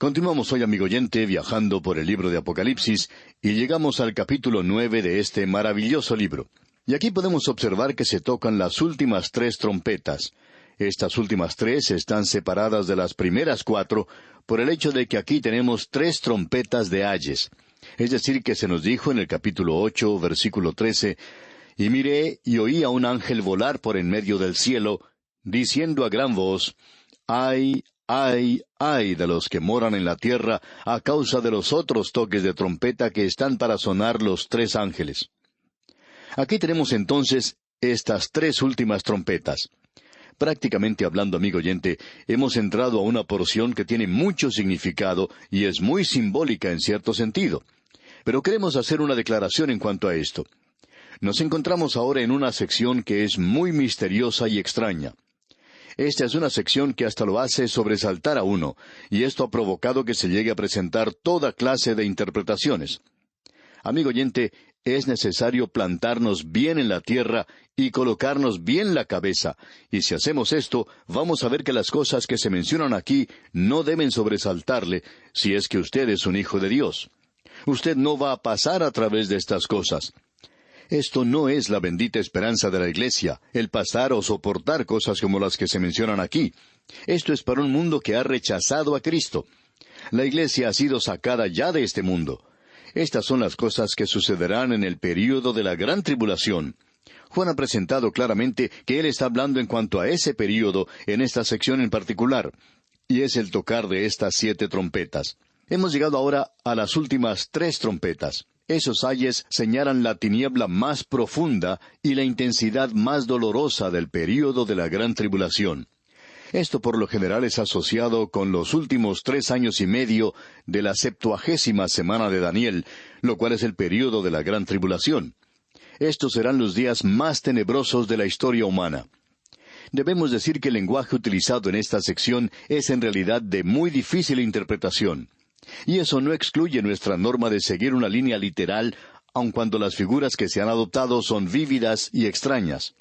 Continuamos hoy, amigo oyente, viajando por el libro de Apocalipsis, y llegamos al capítulo 9 de este maravilloso libro. Y aquí podemos observar que se tocan las últimas 3 trompetas. Estas últimas 3 están separadas de las primeras 4 por el hecho de que aquí tenemos 3 trompetas de ayes. Es decir, que se nos dijo en el capítulo 8, versículo 13, «Y miré y oí a un ángel volar por en medio del cielo, diciendo a gran voz, ¡Ay, ay, ay de los que moran en la tierra a causa de los otros toques de trompeta que están para sonar los 3 ángeles!» Aquí tenemos entonces estas 3 últimas trompetas. Prácticamente hablando, amigo oyente, hemos entrado a una porción que tiene mucho significado y es muy simbólica en cierto sentido. Pero queremos hacer una declaración en cuanto a esto. Nos encontramos ahora en una sección que es muy misteriosa y extraña. Esta es una sección que hasta lo hace sobresaltar a uno, y esto ha provocado que se llegue a presentar toda clase de interpretaciones. Amigo oyente, es necesario plantarnos bien en la tierra y colocarnos bien la cabeza, y si hacemos esto, vamos a ver que las cosas que se mencionan aquí no deben sobresaltarle, si es que usted es un hijo de Dios. Usted no va a pasar a través de estas cosas. Esto no es la bendita esperanza de la Iglesia, el pasar o soportar cosas como las que se mencionan aquí. Esto es para un mundo que ha rechazado a Cristo. La Iglesia ha sido sacada ya de este mundo. Estas son las cosas que sucederán en el período de la gran tribulación. Juan ha presentado claramente que él está hablando en cuanto a ese período en esta sección en particular, y es el tocar de estas 7 trompetas. Hemos llegado ahora a las últimas 3 trompetas. Esos ayes señalan la tiniebla más profunda y la intensidad más dolorosa del período de la gran tribulación. Esto por lo general es asociado con los últimos 3 años y medio de la 70ª semana de Daniel, lo cual es el período de la gran tribulación. Estos serán los días más tenebrosos de la historia humana. Debemos decir que el lenguaje utilizado en esta sección es en realidad de muy difícil interpretación. Y eso no excluye nuestra norma de seguir una línea literal, aun cuando las figuras que se han adoptado son vívidas y extrañas.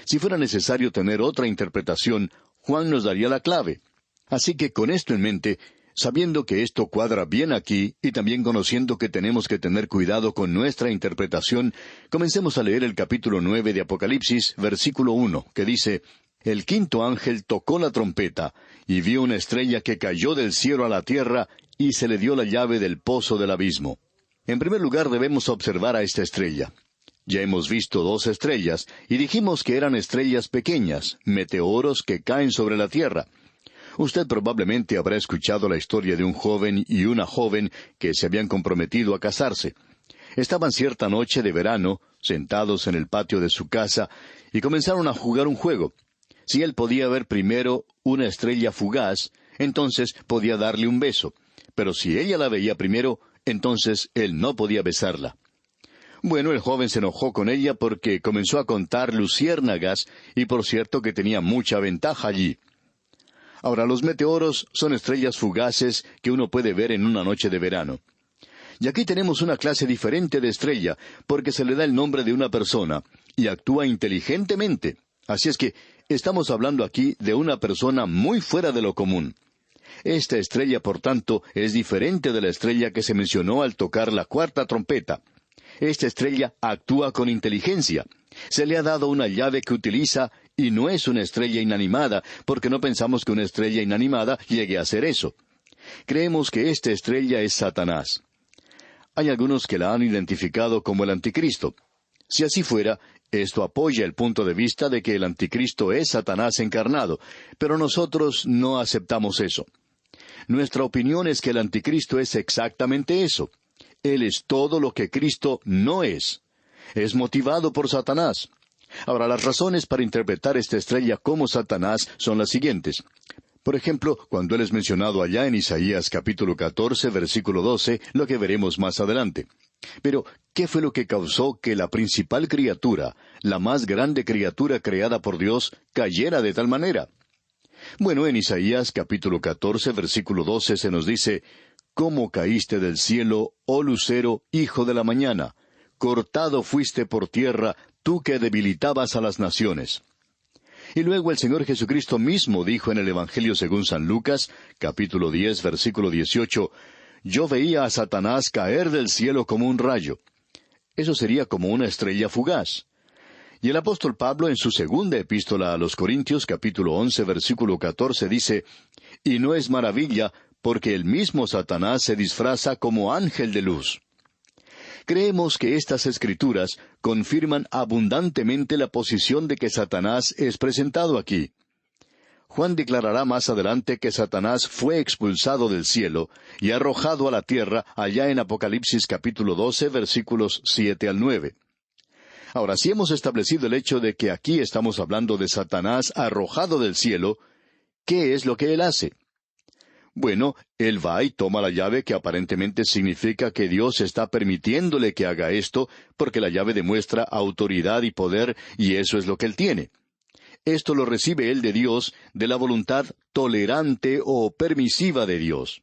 Si fuera necesario tener otra interpretación, Juan nos daría la clave. Así que con esto en mente, sabiendo que esto cuadra bien aquí, y también conociendo que tenemos que tener cuidado con nuestra interpretación, comencemos a leer el capítulo 9 de Apocalipsis, versículo 1, que dice, «El 5º ángel tocó la trompeta, y vio una estrella que cayó del cielo a la tierra, y se le dio la llave del pozo del abismo». En primer lugar debemos observar a esta estrella. Ya hemos visto 2 estrellas, y dijimos que eran estrellas pequeñas, meteoros que caen sobre la tierra. Usted probablemente habrá escuchado la historia de un joven y una joven que se habían comprometido a casarse. Estaban cierta noche de verano, sentados en el patio de su casa, y comenzaron a jugar un juego. Si él podía ver primero una estrella fugaz, entonces podía darle un beso. Pero si ella la veía primero, entonces él no podía besarla. Bueno, el joven se enojó con ella porque comenzó a contar luciérnagas, y por cierto que tenía mucha ventaja allí. Ahora, los meteoros son estrellas fugaces que uno puede ver en una noche de verano. Y aquí tenemos una clase diferente de estrella, porque se le da el nombre de una persona, y actúa inteligentemente. Así es que estamos hablando aquí de una persona muy fuera de lo común. Esta estrella, por tanto, es diferente de la estrella que se mencionó al tocar la 4ª trompeta. Esta estrella actúa con inteligencia. Se le ha dado una llave que utiliza, y no es una estrella inanimada, porque no pensamos que una estrella inanimada llegue a hacer eso. Creemos que esta estrella es Satanás. Hay algunos que la han identificado como el anticristo. Si así fuera, esto apoya el punto de vista de que el anticristo es Satanás encarnado, pero nosotros no aceptamos eso. Nuestra opinión es que el anticristo es exactamente eso. Él es todo lo que Cristo no es. Es motivado por Satanás. Ahora, las razones para interpretar esta estrella como Satanás son las siguientes. Por ejemplo, cuando él es mencionado allá en Isaías capítulo 14, versículo 12, lo que veremos más adelante. Pero, ¿qué fue lo que causó que la principal criatura, la más grande criatura creada por Dios, cayera de tal manera? Bueno, en Isaías capítulo 14, versículo 12 se nos dice, «¿Cómo caíste del cielo, oh lucero, hijo de la mañana? Cortado fuiste por tierra, tú que debilitabas a las naciones». Y luego el Señor Jesucristo mismo dijo en el Evangelio según San Lucas, capítulo 10, versículo 18, «Yo veía a Satanás caer del cielo como un rayo». Eso sería como una estrella fugaz. Y el apóstol Pablo en su segunda epístola a los Corintios, capítulo 11, versículo 14, dice, «Y no es maravilla, porque el mismo Satanás se disfraza como ángel de luz». Creemos que estas escrituras confirman abundantemente la posición de que Satanás es presentado aquí. Juan declarará más adelante que Satanás fue expulsado del cielo y arrojado a la tierra allá en Apocalipsis capítulo 12, versículos 7 al 9. Ahora, si hemos establecido el hecho de que aquí estamos hablando de Satanás arrojado del cielo, ¿qué es lo que él hace? Bueno, él va y toma la llave que aparentemente significa que Dios está permitiéndole que haga esto, porque la llave demuestra autoridad y poder, y eso es lo que él tiene. Esto lo recibe él de Dios, de la voluntad tolerante o permisiva de Dios.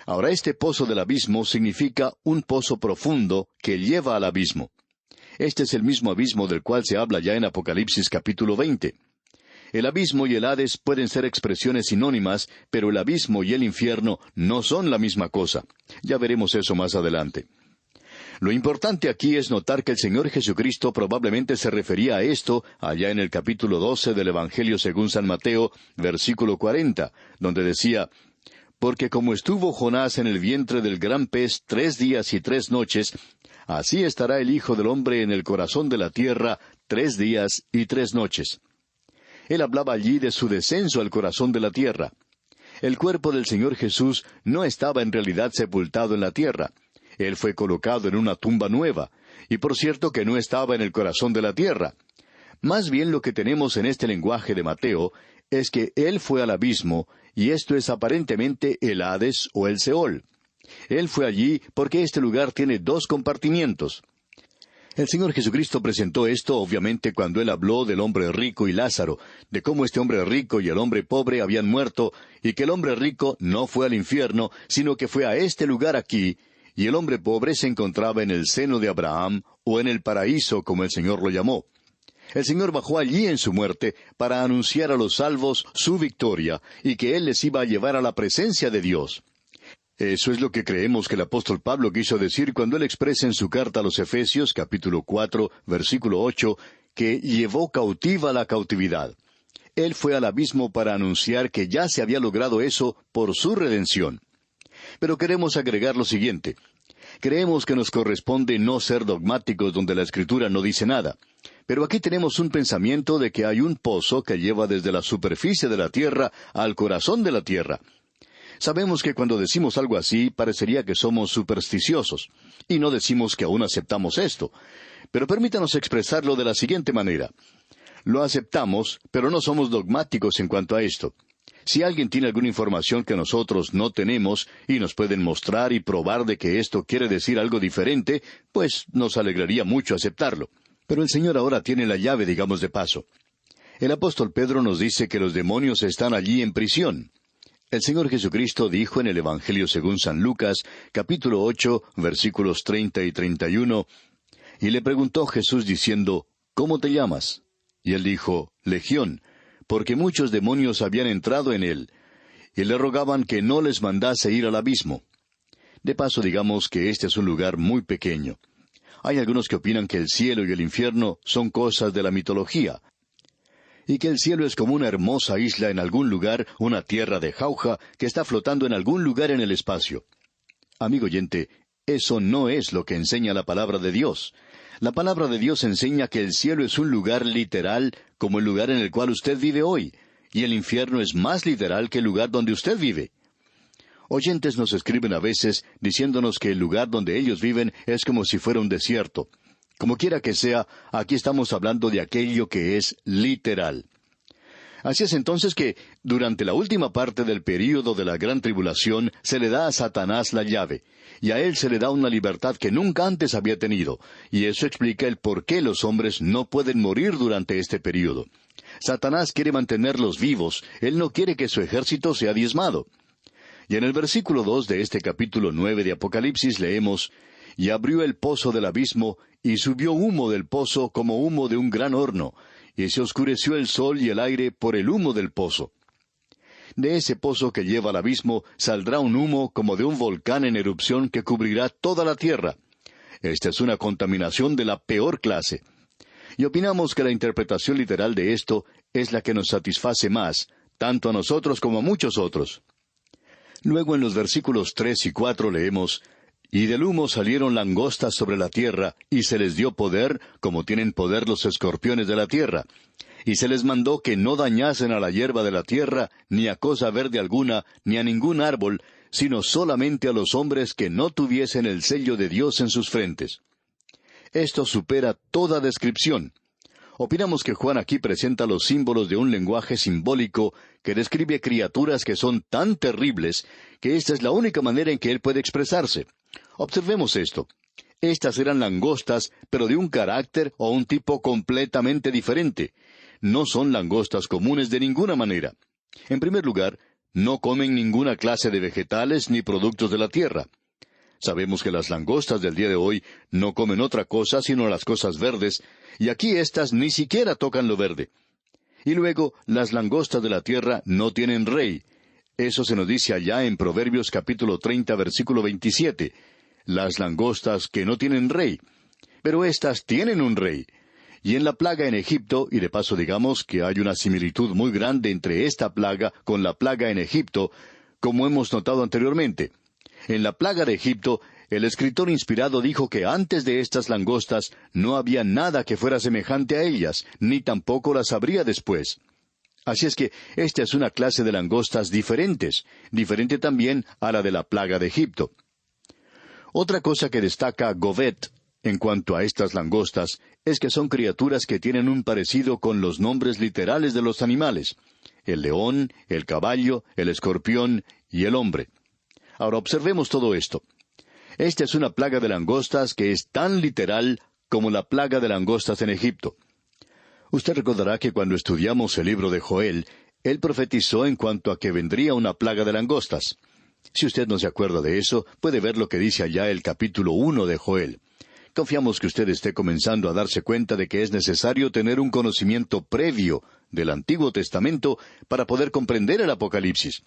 Ahora, este pozo del abismo significa un pozo profundo que lleva al abismo. Este es el mismo abismo del cual se habla ya en Apocalipsis capítulo 20. El abismo y el Hades pueden ser expresiones sinónimas, pero el abismo y el infierno no son la misma cosa. Ya veremos eso más adelante. Lo importante aquí es notar que el Señor Jesucristo probablemente se refería a esto allá en el capítulo 12 del Evangelio según San Mateo, versículo 40, donde decía, «Porque como estuvo Jonás en el vientre del gran pez 3 días y 3 noches, así estará el Hijo del Hombre en el corazón de la tierra 3 días y 3 noches». Él hablaba allí de su descenso al corazón de la tierra. El cuerpo del Señor Jesús no estaba en realidad sepultado en la tierra. Él fue colocado en una tumba nueva, y por cierto que no estaba en el corazón de la tierra. Más bien lo que tenemos en este lenguaje de Mateo es que Él fue al abismo, y esto es aparentemente el Hades o el Seol. Él fue allí porque este lugar tiene 2 compartimientos. El Señor Jesucristo presentó esto obviamente cuando Él habló del hombre rico y Lázaro, de cómo este hombre rico y el hombre pobre habían muerto, y que el hombre rico no fue al infierno, sino que fue a este lugar aquí, y el hombre pobre se encontraba en el seno de Abraham, o en el paraíso, como el Señor lo llamó. El Señor bajó allí en su muerte para anunciar a los salvos su victoria, y que Él les iba a llevar a la presencia de Dios. Eso es lo que creemos que el apóstol Pablo quiso decir cuando él expresa en su carta a los Efesios, capítulo 4, versículo 8, que llevó cautiva la cautividad. Él fue al abismo para anunciar que ya se había logrado eso por su redención. Pero queremos agregar lo siguiente. Creemos que nos corresponde no ser dogmáticos donde la Escritura no dice nada. Pero aquí tenemos un pensamiento de que hay un pozo que lleva desde la superficie de la tierra al corazón de la tierra. Sabemos que cuando decimos algo así, parecería que somos supersticiosos, y no decimos que aún aceptamos esto. Pero permítanos expresarlo de la siguiente manera. Lo aceptamos, pero no somos dogmáticos en cuanto a esto. Si alguien tiene alguna información que nosotros no tenemos, y nos pueden mostrar y probar de que esto quiere decir algo diferente, pues nos alegraría mucho aceptarlo. Pero el Señor ahora tiene la llave, digamos de paso. El apóstol Pedro nos dice que los demonios están allí en prisión. El Señor Jesucristo dijo en el Evangelio según San Lucas, capítulo 8, versículos 30 y 31, y le preguntó Jesús diciendo, ¿cómo te llamas? Y él dijo, Legión, porque muchos demonios habían entrado en él, y le rogaban que no les mandase ir al abismo. De paso, digamos que este es un lugar muy pequeño. Hay algunos que opinan que el cielo y el infierno son cosas de la mitología, y que el cielo es como una hermosa isla en algún lugar, una tierra de jauja, que está flotando en algún lugar en el espacio. Amigo oyente, eso no es lo que enseña la palabra de Dios. La palabra de Dios enseña que el cielo es un lugar literal, como el lugar en el cual usted vive hoy, y el infierno es más literal que el lugar donde usted vive. Oyentes nos escriben a veces diciéndonos que el lugar donde ellos viven es como si fuera un desierto. Como quiera que sea, aquí estamos hablando de aquello que es literal. Así es entonces que, durante la última parte del período de la gran tribulación, se le da a Satanás la llave, y a él se le da una libertad que nunca antes había tenido, y eso explica el por qué los hombres no pueden morir durante este período. Satanás quiere mantenerlos vivos, él no quiere que su ejército sea diezmado. Y en el versículo 2 de este capítulo 9 de Apocalipsis leemos, «Y abrió el pozo del abismo, y subió humo del pozo como humo de un gran horno, y se oscureció el sol y el aire por el humo del pozo. De ese pozo que lleva al abismo saldrá un humo como de un volcán en erupción que cubrirá toda la tierra. Esta es una contaminación de la peor clase. Y opinamos que la interpretación literal de esto es la que nos satisface más, tanto a nosotros como a muchos otros. Luego en los versículos 3 y 4 leemos: «Y del humo salieron langostas sobre la tierra, y se les dio poder, como tienen poder los escorpiones de la tierra. Y se les mandó que no dañasen a la hierba de la tierra, ni a cosa verde alguna, ni a ningún árbol, sino solamente a los hombres que no tuviesen el sello de Dios en sus frentes». Esto supera toda descripción. Opinamos que Juan aquí presenta los símbolos de un lenguaje simbólico que describe criaturas que son tan terribles que esta es la única manera en que él puede expresarse. Observemos esto. Estas eran langostas, pero de un carácter o un tipo completamente diferente. No son langostas comunes de ninguna manera. En primer lugar, no comen ninguna clase de vegetales ni productos de la tierra. Sabemos que las langostas del día de hoy no comen otra cosa sino las cosas verdes, y aquí éstas ni siquiera tocan lo verde. Y luego, las langostas de la tierra no tienen rey. Eso se nos dice allá en Proverbios capítulo 30, versículo 27. Las langostas que no tienen rey. Pero éstas tienen un rey. Y en la plaga en Egipto, y de paso digamos que hay una similitud muy grande entre esta plaga con la plaga en Egipto, como hemos notado anteriormente. En la plaga de Egipto, el escritor inspirado dijo que antes de estas langostas no había nada que fuera semejante a ellas, ni tampoco las habría después. Así es que esta es una clase de langostas diferente también a la de la plaga de Egipto. Otra cosa que destaca Govet en cuanto a estas langostas es que son criaturas que tienen un parecido con los nombres literales de los animales: el león, el caballo, el escorpión y el hombre. Ahora observemos todo esto. Esta es una plaga de langostas que es tan literal como la plaga de langostas en Egipto. Usted recordará que cuando estudiamos el libro de Joel, él profetizó en cuanto a que vendría una plaga de langostas. Si usted no se acuerda de eso, puede ver lo que dice allá el capítulo 1 de Joel. Confiamos que usted esté comenzando a darse cuenta de que es necesario tener un conocimiento previo del Antiguo Testamento para poder comprender el Apocalipsis.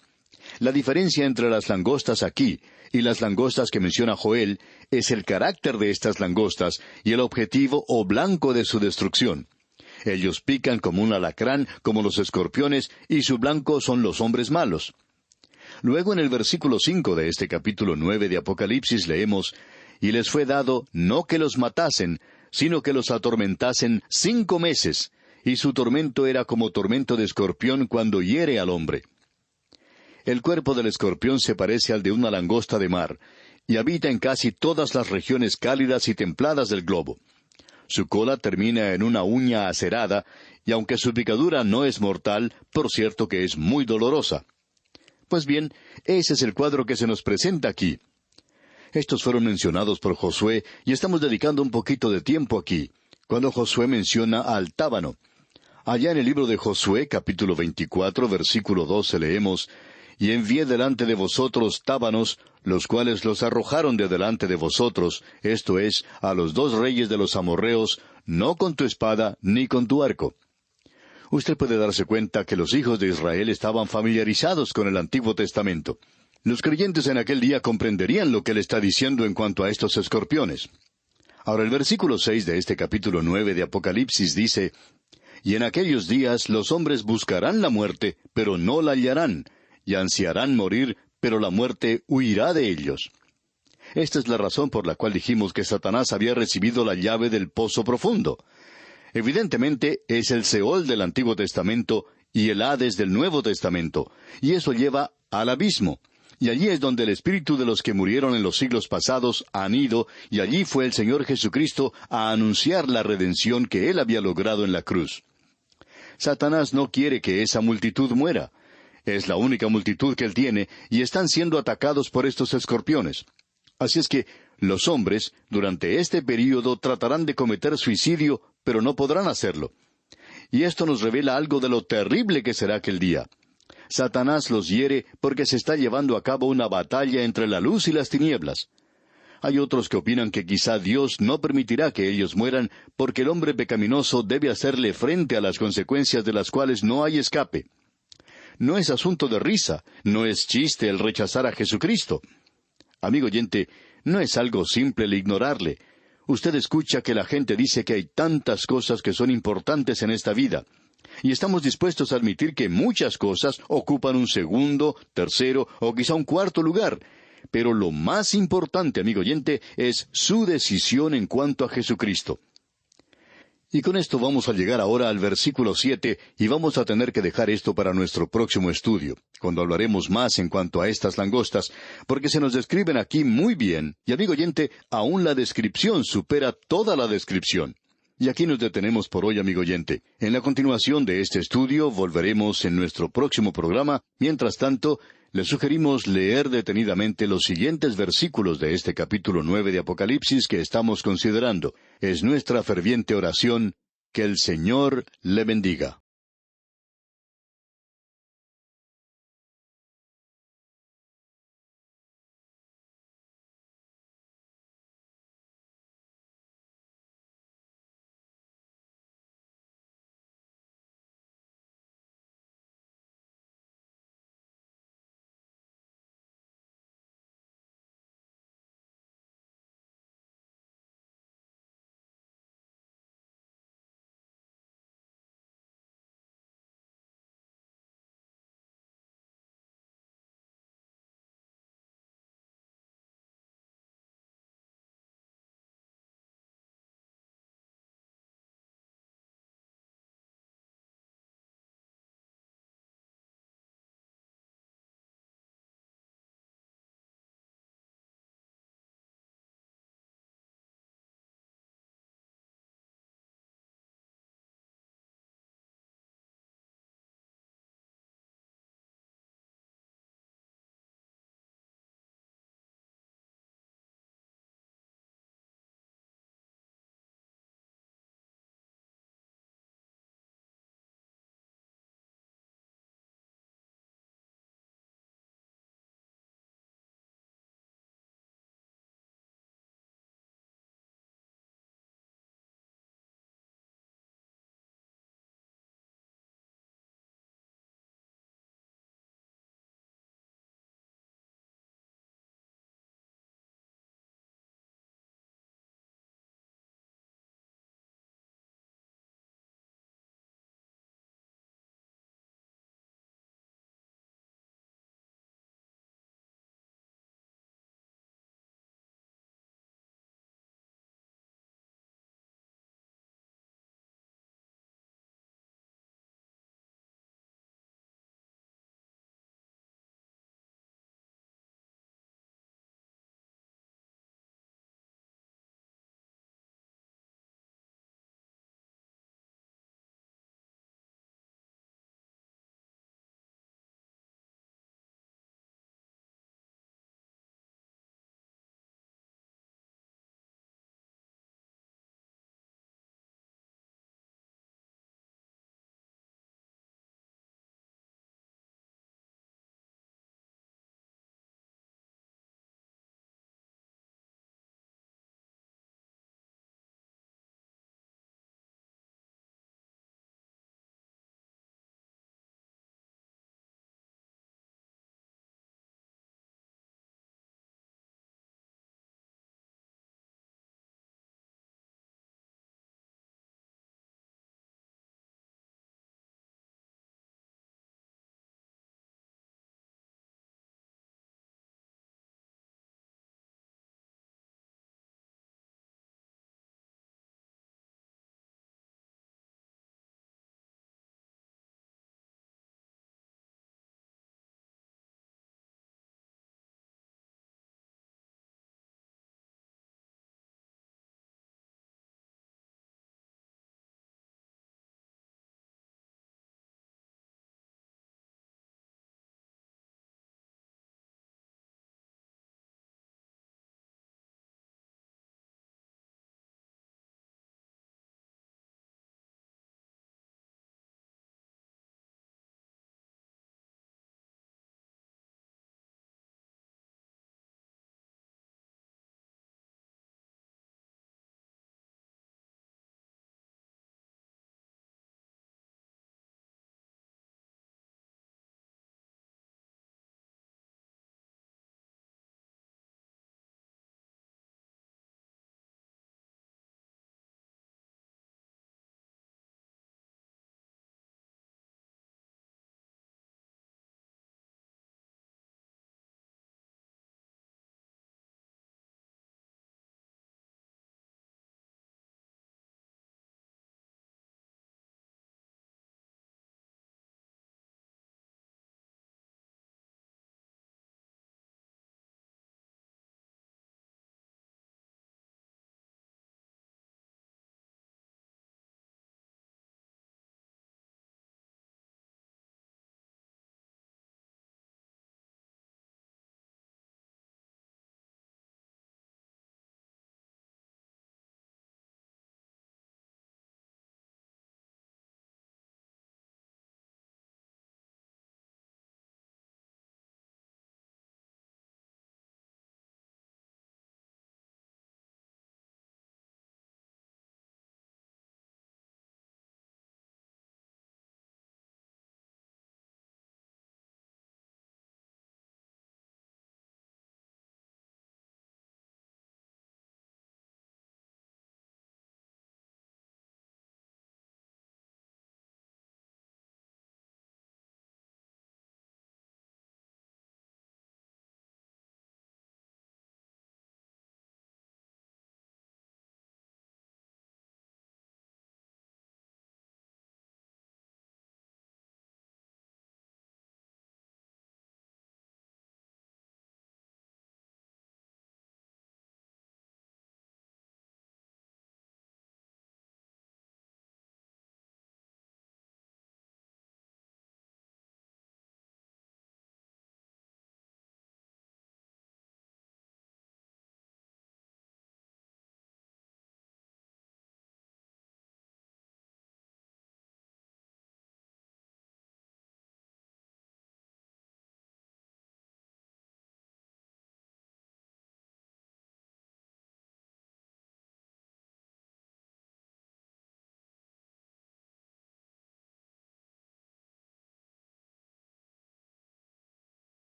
La diferencia entre las langostas aquí y las langostas que menciona Joel es el carácter de estas langostas y el objetivo o blanco de su destrucción. Ellos pican como un alacrán, como los escorpiones, y su blanco son los hombres malos. Luego en el versículo 5 de este capítulo 9 de Apocalipsis leemos: «Y les fue dado no que los matasen, sino que los atormentasen 5 meses, y su tormento era como tormento de escorpión cuando hiere al hombre». El cuerpo del escorpión se parece al de una langosta de mar, y habita en casi todas las regiones cálidas y templadas del globo. Su cola termina en una uña acerada, y aunque su picadura no es mortal, por cierto que es muy dolorosa. Pues bien, ese es el cuadro que se nos presenta aquí. Estos fueron mencionados por Josué, y estamos dedicando un poquito de tiempo aquí, cuando Josué menciona al tábano. Allá en el libro de Josué, capítulo 24, versículo 12, leemos: «Y envié delante de vosotros tábanos, los cuales los arrojaron de delante de vosotros, esto es, a los 2 reyes de los amorrheos, no con tu espada ni con tu arco». Usted puede darse cuenta que los hijos de Israel estaban familiarizados con el Antiguo Testamento. Los creyentes en aquel día comprenderían lo que él está diciendo en cuanto a estos escorpiones. Ahora el versículo 6 de este capítulo 9 de Apocalipsis dice: «Y en aquellos días los hombres buscarán la muerte, pero no la hallarán, y ansiarán morir, pero la muerte huirá de ellos». Esta es la razón por la cual dijimos que Satanás había recibido la llave del pozo profundo. Evidentemente es el Seol del Antiguo Testamento y el Hades del Nuevo Testamento, y eso lleva al abismo. Y allí es donde el espíritu de los que murieron en los siglos pasados han ido, y allí fue el Señor Jesucristo a anunciar la redención que Él había logrado en la cruz. Satanás no quiere que esa multitud muera. Es la única multitud que él tiene, y están siendo atacados por estos escorpiones. Así es que los hombres, durante este período, tratarán de cometer suicidio, pero no podrán hacerlo. Y esto nos revela algo de lo terrible que será aquel día. Satanás los hiere porque se está llevando a cabo una batalla entre la luz y las tinieblas. Hay otros que opinan que quizá Dios no permitirá que ellos mueran porque el hombre pecaminoso debe hacerle frente a las consecuencias de las cuales no hay escape. No es asunto de risa, no es chiste el rechazar a Jesucristo. Amigo oyente, no es algo simple el ignorarle. Usted escucha que la gente dice que hay tantas cosas que son importantes en esta vida. Y estamos dispuestos a admitir que muchas cosas ocupan un segundo, tercero o quizá un cuarto lugar. Pero lo más importante, amigo oyente, es su decisión en cuanto a Jesucristo. Y con esto vamos a llegar ahora al versículo 7, y vamos a tener que dejar esto para nuestro próximo estudio, cuando hablaremos más en cuanto a estas langostas, porque se nos describen aquí muy bien, y amigo oyente, aún la descripción supera toda la descripción. Y aquí nos detenemos por hoy, amigo oyente. En la continuación de este estudio volveremos en nuestro próximo programa. Mientras tanto, le sugerimos leer detenidamente los siguientes versículos de este capítulo 9 de Apocalipsis que estamos considerando. Es nuestra ferviente oración que el Señor le bendiga.